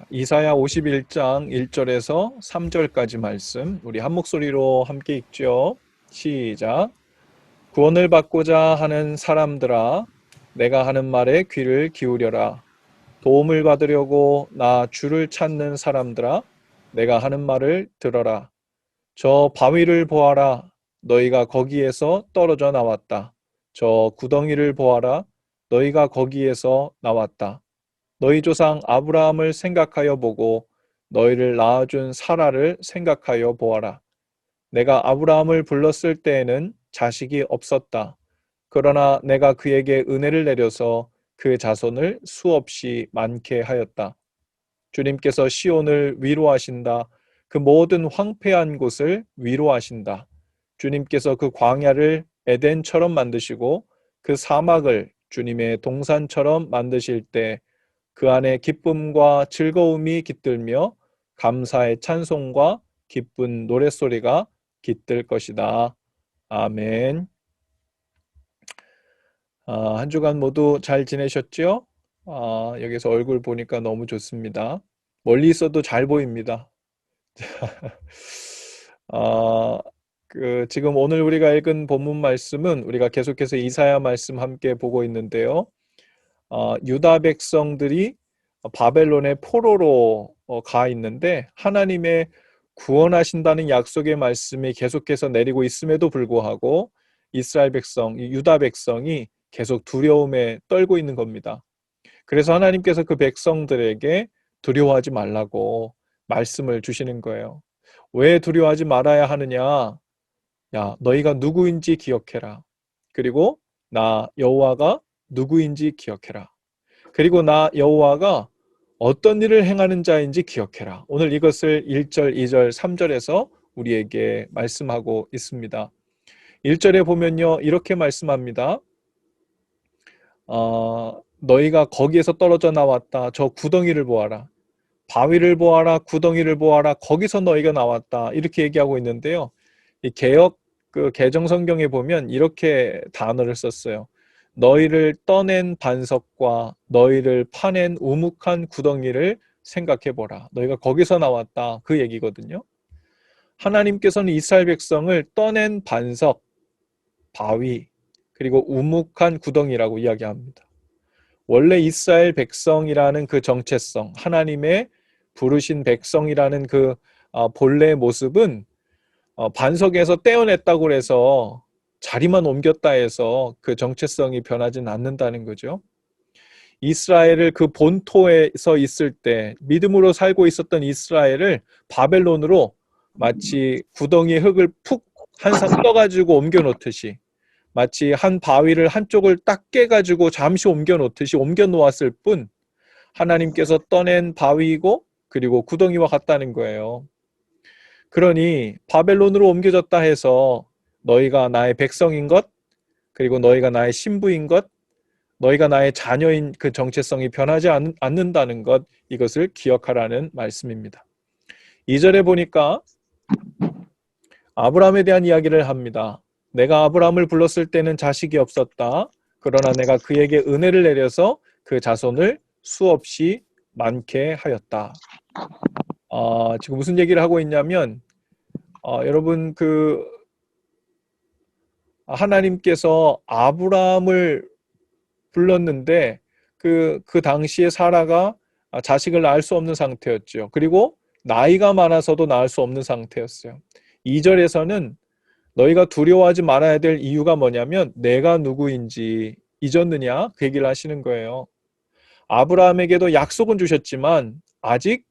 이사야 51장 1절에서 3절까지 말씀 우리 한 목소리로 함께 읽죠. 시작. 구원을 받고자 하는 사람들아, 내가 하는 말에 귀를 기울여라. 도움을 받으려고 나 주를 찾는 사람들아, 내가 하는 말을 들어라. 저 바위를 보아라. 너희가 거기에서 떨어져 나왔다. 저 구덩이를 보아라. 너희가 거기에서 나왔다. 너희 조상 아브라함을 생각하여 보고 너희를 낳아준 사라를 생각하여 보아라. 내가 아브라함을 불렀을 때에는 자식이 없었다. 그러나 내가 그에게 은혜를 내려서 그 자손을 수없이 많게 하였다. 주님께서 시온을 위로하신다. 그 모든 황폐한 곳을 위로하신다. 주님께서 그 광야를 에덴처럼 만드시고 그 사막을 주님의 동산처럼 만드실 때 그 안에 기쁨과 즐거움이 깃들며 감사의 찬송과 기쁜 노랫소리가 깃들 것이다. 아멘. 한 주간 모두 잘 지내셨죠? 여기서 얼굴 보니까 너무 좋습니다. 멀리 있어도 잘 보입니다. 지금 오늘 우리가 읽은 본문 말씀은 우리가 계속해서 이사야 말씀 함께 보고 있는데요. 유다 백성들이 바벨론의 포로로 가 있는데 하나님의 구원하신다는 약속의 말씀이 계속해서 내리고 있음에도 불구하고 이스라엘 백성, 유다 백성이 계속 두려움에 떨고 있는 겁니다. 그래서 하나님께서 그 백성들에게 두려워하지 말라고 말씀을 주시는 거예요. 왜 두려워하지 말아야 하느냐? 야, 너희가 누구인지 기억해라. 그리고 나 여호와가 누구인지 기억해라. 그리고 나 여호와가 어떤 일을 행하는 자인지 기억해라. 오늘 이것을 1절, 2절, 3절에서 우리에게 말씀하고 있습니다. 1절에 보면요, 이렇게 말씀합니다. 너희가 거기에서 떨어져 나왔다. 저 구덩이를 보아라. 바위를 보아라. 구덩이를 보아라. 거기서 너희가 나왔다. 이렇게 얘기하고 있는데요. 이 개역 개정 성경에 보면 이렇게 단어를 썼어요. 너희를 떠낸 반석과 너희를 파낸 우묵한 구덩이를 생각해 보라. 너희가 거기서 나왔다. 그 얘기거든요. 하나님께서는 이스라엘 백성을 떠낸 반석, 바위, 그리고 우묵한 구덩이라고 이야기합니다. 원래 이스라엘 백성이라는 그 정체성, 하나님의 부르신 백성이라는 그 본래의 모습은 반석에서 떼어냈다고 해서 자리만 옮겼다 해서 그 정체성이 변하지는 않는다는 거죠. 이스라엘을 그 본토에서 있을 때 믿음으로 살고 있었던 이스라엘을 바벨론으로 마치 구덩이 흙을 푹 한상 떠가지고 옮겨 놓듯이 마치 한 바위를 한쪽을 딱 깨가지고 잠시 옮겨 놓듯이 옮겨 놓았을 뿐 하나님께서 떠낸 바위이고 그리고 구덩이와 같다는 거예요. 그러니 바벨론으로 옮겨졌다 해서 너희가 나의 백성인 것, 그리고 너희가 나의 신부인 것, 너희가 나의 자녀인 그 정체성이 변하지 않는다는 것, 이것을 기억하라는 말씀입니다. 2절에 보니까 아브라함에 대한 이야기를 합니다. 내가 아브라함을 불렀을 때는 자식이 없었다. 그러나 내가 그에게 은혜를 내려서 그 자손을 수없이 많게 하였다. 지금 무슨 얘기를 하고 있냐면 여러분 하나님께서 아브라함을 불렀는데 그 당시에 사라가 자식을 낳을 수 없는 상태였죠. 그리고 나이가 많아서도 낳을 수 없는 상태였어요. 2절에서는 너희가 두려워하지 말아야 될 이유가 뭐냐면 내가 누구인지 잊었느냐? 그 얘기를 하시는 거예요. 아브라함에게도 약속은 주셨지만 아직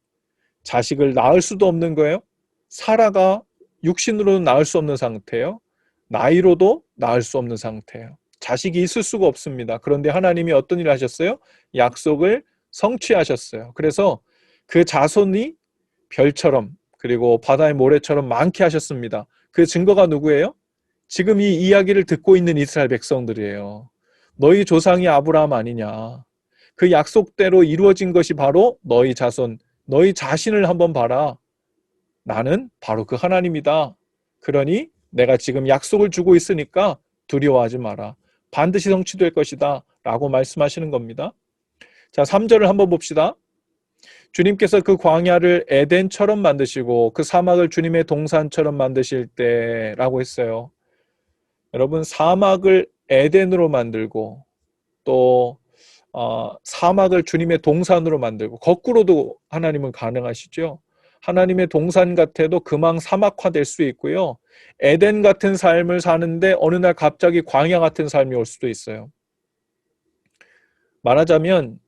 자식을 낳을 수도 없는 거예요. 사라가 육신으로는 낳을 수 없는 상태예요. 나이로도 낳을 수 없는 상태예요. 자식이 있을 수가 없습니다. 그런데 하나님이 어떤 일을 하셨어요? 약속을 성취하셨어요. 그래서 그 자손이 별처럼 그리고 바다의 모래처럼 많게 하셨습니다. 그 증거가 누구예요? 지금 이 이야기를 듣고 있는 이스라엘 백성들이에요. 너희 조상이 아브라함 아니냐. 그 약속대로 이루어진 것이 바로 너희 자손, 너희 자신을 한번 봐라. 나는 바로 그 하나님이다. 그러니 내가 지금 약속을 주고 있으니까 두려워하지 마라. 반드시 성취될 것이다. 라고 말씀하시는 겁니다. 자, 3절을 한번 봅시다. 주님께서 그 광야를 에덴처럼 만드시고 그 사막을 주님의 동산처럼 만드실 때라고 했어요. 여러분, 사막을 에덴으로 만들고 또 사막을 주님의 동산으로 만들고, 거꾸로도 하나님은 가능하시죠. 하나님의 동산 같아도 금방 사막화될 수 있고요. 에덴 같은 삶을 사는데 어느 날 갑자기 광야 같은 삶이 올 수도 있어요. 말하자면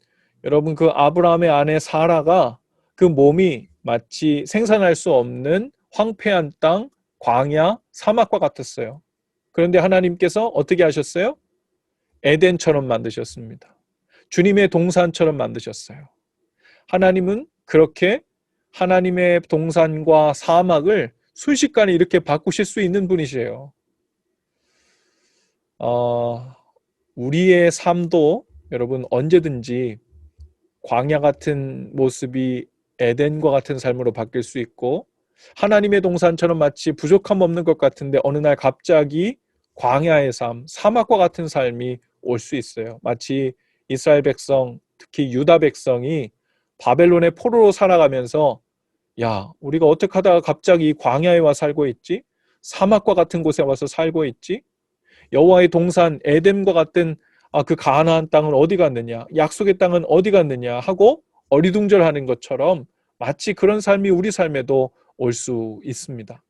여러분, 그 아브라함의 아내 사라가 그 몸이 마치 생산할 수 없는 황폐한 땅, 광야, 사막과 같았어요. 그런데 하나님께서 어떻게 하셨어요? 에덴처럼 만드셨습니다. 주님의 동산처럼 만드셨어요. 하나님은 그렇게 하나님의 동산과 사막을 순식간에 이렇게 바꾸실 수 있는 분이세요. 우리의 삶도 여러분 언제든지 광야 같은 모습이 에덴과 같은 삶으로 바뀔 수 있고, 하나님의 동산처럼 마치 부족함 없는 것 같은데 어느 날 갑자기 광야의 삶, 사막과 같은 삶이 올 수 있어요. 마치 이스라엘 백성, 특히 유다 백성이 바벨론의 포로로 살아가면서, 야, 우리가 어떻게 하다가 갑자기 광야에 와 살고 있지? 사막과 같은 곳에 와서 살고 있지? 여호와의 동산 에덴과 같은 그 가나안 땅은 어디 갔느냐? 약속의 땅은 어디 갔느냐? 하고 어리둥절하는 것처럼 마치 그런 삶이 우리 삶에도 올 수 있습니다.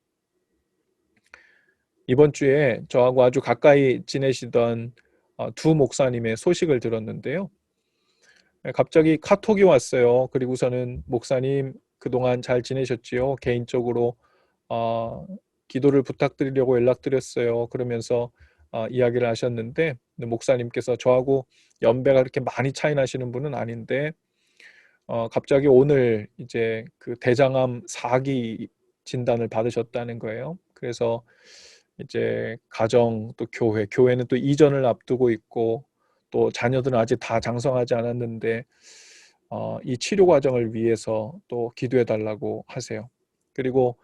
이번 주에 저하고 아주 가까이 지내시던 두 목사님의 소식을 들었는데요. 갑자기 카톡이 왔어요. 그리고서는 목사님 그동안 잘 지내셨지요? 개인적으로 기도를 부탁드리려고 연락드렸어요. 그러면서 이야기를 하셨는데, 목사님께서 저하고 연배가 그렇게 많이 차이 나시는 분은 아닌데 갑자기 오늘 이제 그 대장암 4기 진단을 받으셨다는 거예요. 그래서 이제 가정 또 교회는 또 이전을 앞두고 있고 또 자녀들은 아직 다 장성하지 않았는데 이 치료 과정을 위해서 또 기도해 달라고 하세요. 그리고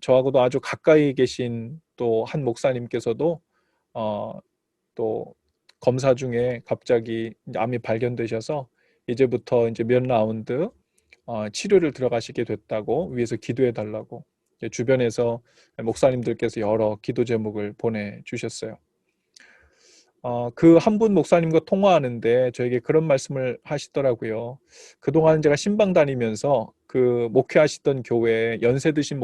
저하고도 아주 가까이 계신 또 한 목사님께서도 또 검사 중에 갑자기 암이 발견되셔서 이제부터 이제 몇 라운드 치료를 들어가시게 됐다고 위해서 기도해 달라고 주변에서 목사님들께서 여러 기도 제목을 보내주셨어요. 그 한 분 목사님과 통화하는데 저에게 그런 말씀을 하시더라고요. 그동안 제가 신방 다니면서 그 목회하시던 교회에 연세 드신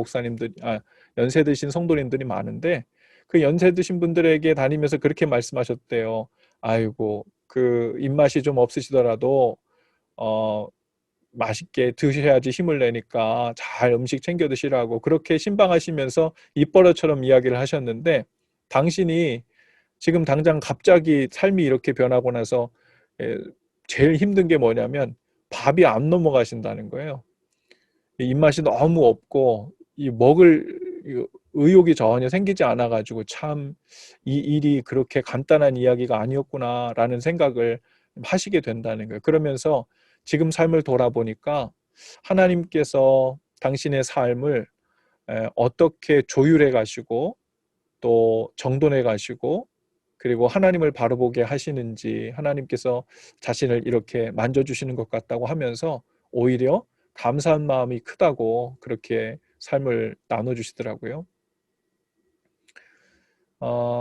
연세 드신 성도님들이 많은데 그 연세 드신 분들에게 다니면서 그렇게 말씀하셨대요. 아이고, 그 입맛이 좀 없으시더라도 맛있게 드셔야지 힘을 내니까 잘 음식 챙겨 드시라고 그렇게 신방하시면서 입버릇처럼 이야기를 하셨는데, 당신이 지금 당장 갑자기 삶이 이렇게 변하고 나서 제일 힘든 게 뭐냐면 밥이 안 넘어가신다는 거예요. 입맛이 너무 없고 먹을 의욕이 전혀 생기지 않아가지고 참 이 일이 그렇게 간단한 이야기가 아니었구나라는 생각을 하시게 된다는 거예요. 그러면서 지금 삶을 돌아보니까 하나님께서 당신의 삶을 어떻게 조율해 가시고 또 정돈해 가시고 그리고 하나님을 바라보게 하시는지, 하나님께서 자신을 이렇게 만져주시는 것 같다고 하면서 오히려 감사한 마음이 크다고 그렇게 삶을 나눠주시더라고요.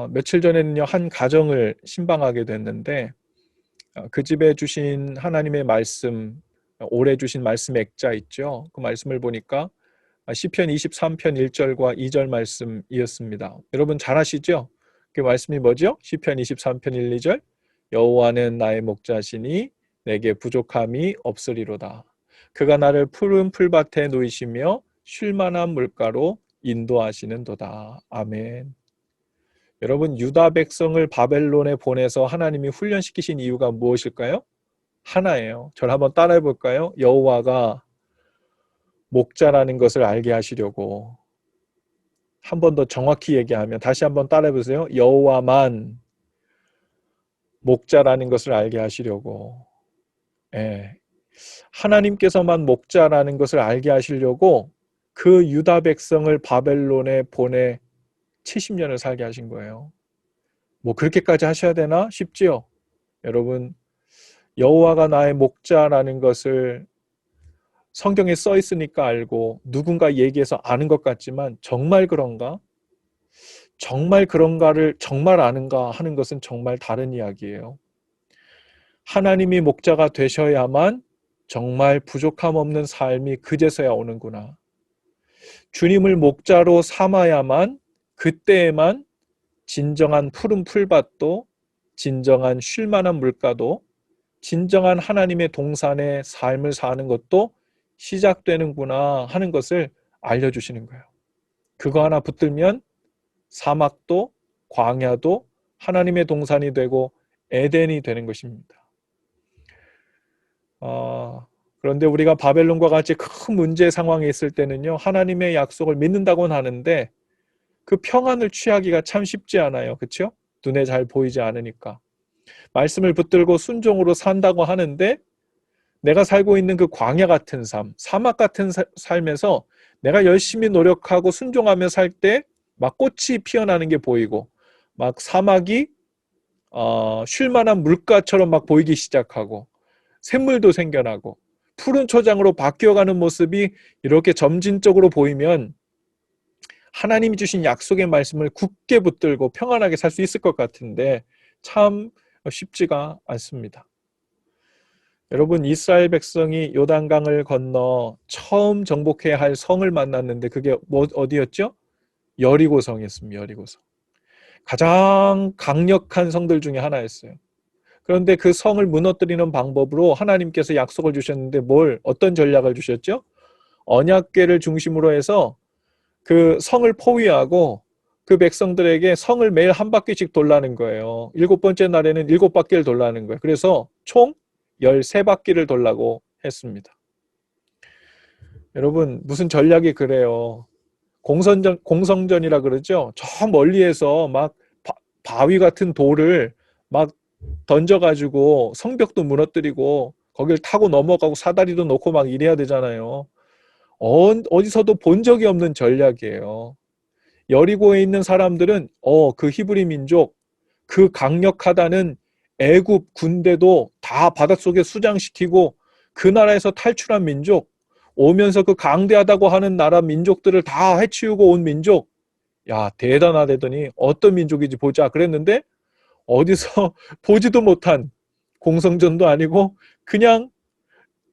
며칠 전에는요, 한 가정을 신방하게 됐는데 그 집에 주신 하나님의 말씀, 올해 주신 말씀 액자 있죠. 그 말씀을 보니까 시편 23편 1절과 2절 말씀이었습니다. 여러분 잘 아시죠? 그 말씀이 뭐죠? 시편 23편 1, 2절 여호와는 나의 목자시니 내게 부족함이 없으리로다. 그가 나를 푸른 풀밭에 누이시며 쉴만한 물가로 인도하시는도다. 아멘. 여러분, 유다 백성을 바벨론에 보내서 하나님이 훈련시키신 이유가 무엇일까요? 하나예요. 저를 한번 따라해 볼까요? 여호와가 목자라는 것을 알게 하시려고. 한 번 더 정확히 얘기하면 다시 한번 따라해 보세요. 여호와만 목자라는 것을 알게 하시려고. 예. 하나님께서만 목자라는 것을 알게 하시려고 그 유다 백성을 바벨론에 보내 70년을 살게 하신 거예요. 뭐 그렇게까지 하셔야 되나 싶지요? 여러분, 여호와가 나의 목자라는 것을 성경에 써 있으니까 알고 누군가 얘기해서 아는 것 같지만 정말 그런가? 정말 그런가를 정말 아는가 하는 것은 정말 다른 이야기예요. 하나님이 목자가 되셔야만 정말 부족함 없는 삶이 그제서야 오는구나. 주님을 목자로 삼아야만 그때에만 진정한 푸른 풀밭도 진정한 쉴만한 물가도 진정한 하나님의 동산의 삶을 사는 것도 시작되는구나 하는 것을 알려주시는 거예요. 그거 하나 붙들면 사막도 광야도 하나님의 동산이 되고 에덴이 되는 것입니다. 그런데 우리가 바벨론과 같이 큰 문제 상황에 있을 때는요, 하나님의 약속을 믿는다고는 하는데 그 평안을 취하기가 참 쉽지 않아요. 그렇죠? 눈에 잘 보이지 않으니까. 말씀을 붙들고 순종으로 산다고 하는데 내가 살고 있는 그 광야 같은 삶, 사막 같은 삶에서 내가 열심히 노력하고 순종하며 살 때 막 꽃이 피어나는 게 보이고 막 사막이 쉴만한 물가처럼 막 보이기 시작하고 샘물도 생겨나고 푸른 초장으로 바뀌어가는 모습이 이렇게 점진적으로 보이면 하나님이 주신 약속의 말씀을 굳게 붙들고 평안하게 살 수 있을 것 같은데 참 쉽지가 않습니다. 여러분, 이스라엘 백성이 요단강을 건너 처음 정복해야 할 성을 만났는데 그게 어디였죠? 여리고성이었습니다. 여리고성. 가장 강력한 성들 중에 하나였어요. 그런데 그 성을 무너뜨리는 방법으로 하나님께서 약속을 주셨는데 어떤 전략을 주셨죠? 언약궤를 중심으로 해서 그 성을 포위하고 그 백성들에게 성을 매일 한 바퀴씩 돌라는 거예요. 7번째 날에는 7바퀴를 돌라는 거예요. 그래서 총 13바퀴를 돌라고 했습니다. 여러분, 무슨 전략이 그래요. 공성전이라 그러죠. 저 멀리에서 막 바위 같은 돌을 막 던져가지고 성벽도 무너뜨리고 거길 타고 넘어가고 사다리도 놓고 막 이래야 되잖아요. 어디서도 본 적이 없는 전략이에요. 여리고에 있는 사람들은 그 히브리 민족, 그 강력하다는 애굽 군대도 다 바닷속에 수장시키고 그 나라에서 탈출한 민족, 오면서 그 강대하다고 하는 나라 민족들을 다 해치우고 온 민족, 야, 대단하다더니 어떤 민족인지 보자 그랬는데 어디서 보지도 못한 공성전도 아니고 그냥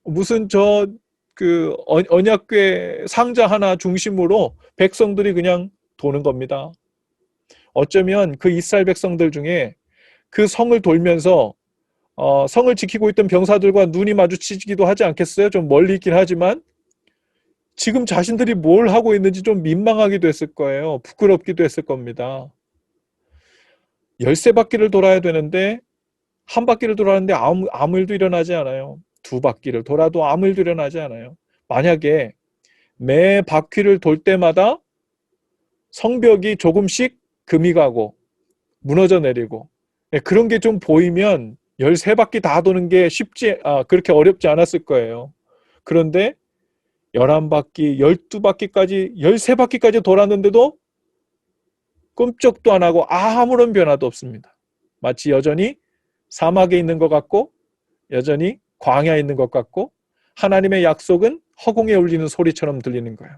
무슨 언약궤 상자 하나 중심으로 백성들이 그냥 도는 겁니다. 어쩌면 그 이스라엘 백성들 중에 그 성을 돌면서 성을 지키고 있던 병사들과 눈이 마주치기도 하지 않겠어요? 좀 멀리 있긴 하지만 지금 자신들이 뭘 하고 있는지 좀 민망하기도 했을 거예요. 부끄럽기도 했을 겁니다. 13바퀴를 돌아야 되는데 한 바퀴를 돌았는데 아무 일도 일어나지 않아요. 2바퀴를 돌아도 아무 일도 일어나지 않아요. 만약에 매 바퀴를 돌 때마다 성벽이 조금씩 금이 가고 무너져 내리고 그런 게 좀 보이면 13바퀴 다 도는 게 그렇게 어렵지 않았을 거예요. 그런데 11바퀴, 12바퀴까지, 13바퀴까지 돌았는데도 끔찍도 안 하고 아무런 변화도 없습니다. 마치 여전히 사막에 있는 것 같고 여전히 광야에 있는 것 같고 하나님의 약속은 허공에 울리는 소리처럼 들리는 거예요.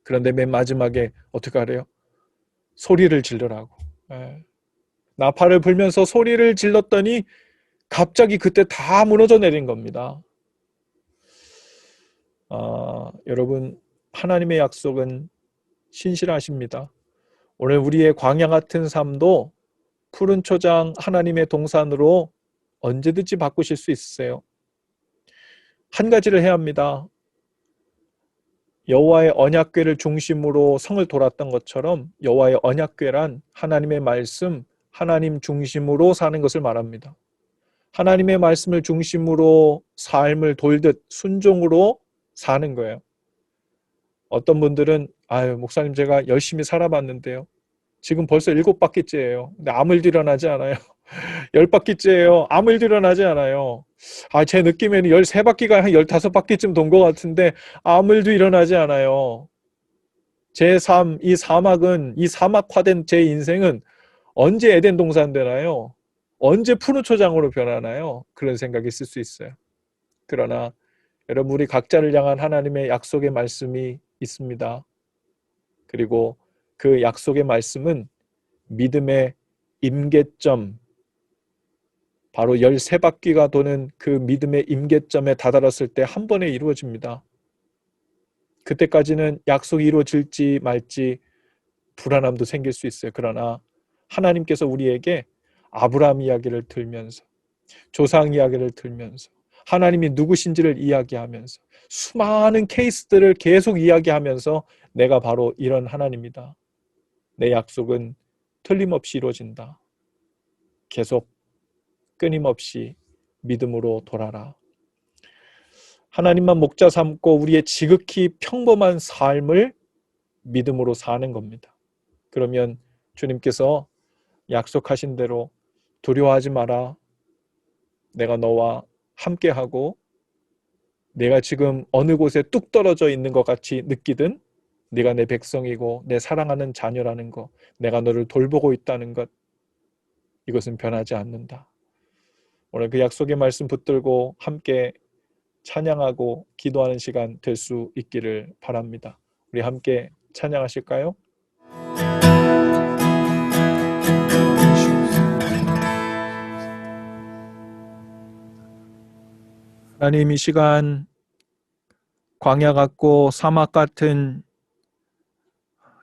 그런데 맨 마지막에 어떻게 하래요? 소리를 질러라고. 나팔을 불면서 소리를 질렀더니 갑자기 그때 다 무너져 내린 겁니다. 여러분, 하나님의 약속은 신실하십니다. 오늘 우리의 광야 같은 삶도 푸른 초장 하나님의 동산으로 언제든지 바꾸실 수 있으세요. 한 가지를 해야 합니다. 여호와의 언약궤를 중심으로 성을 돌았던 것처럼 여호와의 언약궤란 하나님의 말씀, 하나님 중심으로 사는 것을 말합니다. 하나님의 말씀을 중심으로 삶을 돌듯 순종으로 사는 거예요. 어떤 분들은 목사님 제가 열심히 살아봤는데요. 지금 벌써 7바퀴째예요. 근데 아무 일도 일어나지 않아요. 10바퀴째예요. 아무 일도 일어나지 않아요. 제 느낌에는 13바퀴가 한 15바퀴쯤 돈 것 같은데 아무 일도 일어나지 않아요. 제 삶, 이 사막화된 제 인생은 언제 에덴 동산 되나요? 언제 푸른 초장으로 변하나요? 그런 생각이 있을 수 있어요. 그러나 여러분, 우리 각자를 향한 하나님의 약속의 말씀이 있습니다. 그리고 그 약속의 말씀은 믿음의 임계점, 바로 13바퀴가 도는 그 믿음의 임계점에 다다랐을 때 한 번에 이루어집니다. 그때까지는 약속이 이루어질지 말지 불안함도 생길 수 있어요. 그러나 하나님께서 우리에게 아브라함 이야기를 들면서, 조상 이야기를 들면서, 하나님이 누구신지를 이야기하면서, 수많은 케이스들을 계속 이야기하면서 내가 바로 이런 하나님이다. 내 약속은 틀림없이 이루어진다. 계속 끊임없이 믿음으로 돌아라. 하나님만 목자 삼고 우리의 지극히 평범한 삶을 믿음으로 사는 겁니다. 그러면 주님께서 약속하신 대로 두려워하지 마라. 내가 너와 함께하고, 내가 지금 어느 곳에 뚝 떨어져 있는 것 같이 느끼든 네가 내 백성이고 내 사랑하는 자녀라는 것, 내가 너를 돌보고 있다는 것, 이것은 변하지 않는다. 오늘 그 약속의 말씀 붙들고 함께 찬양하고 기도하는 시간 될 수 있기를 바랍니다. 우리 함께 찬양하실까요? 하나님, 이 시간 광야 같고 사막 같은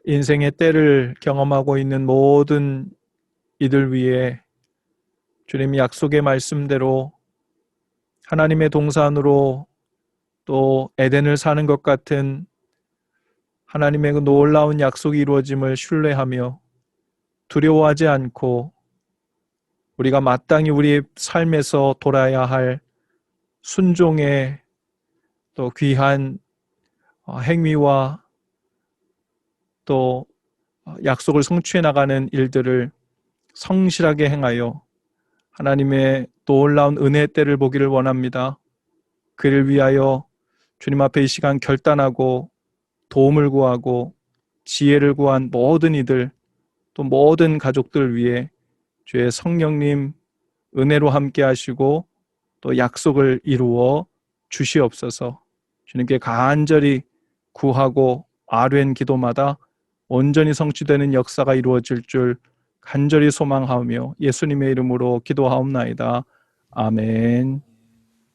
인생의 때를 경험하고 있는 모든 이들 위해 주님이 약속의 말씀대로 하나님의 동산으로 또 에덴을 사는 것 같은 하나님의 그 놀라운 약속이 이루어짐을 신뢰하며 두려워하지 않고 우리가 마땅히 우리의 삶에서 돌아야 할 순종의 또 귀한 행위와 또 약속을 성취해 나가는 일들을 성실하게 행하여 하나님의 놀라운 은혜의 때를 보기를 원합니다. 그를 위하여 주님 앞에 이 시간 결단하고 도움을 구하고 지혜를 구한 모든 이들, 또 모든 가족들 위해 주의 성령님 은혜로 함께 하시고 또 약속을 이루어 주시옵소서. 주님께 간절히 구하고 아뢰는 기도마다 온전히 성취되는 역사가 이루어질 줄 간절히 소망하며 예수님의 이름으로 기도하옵나이다. 아멘.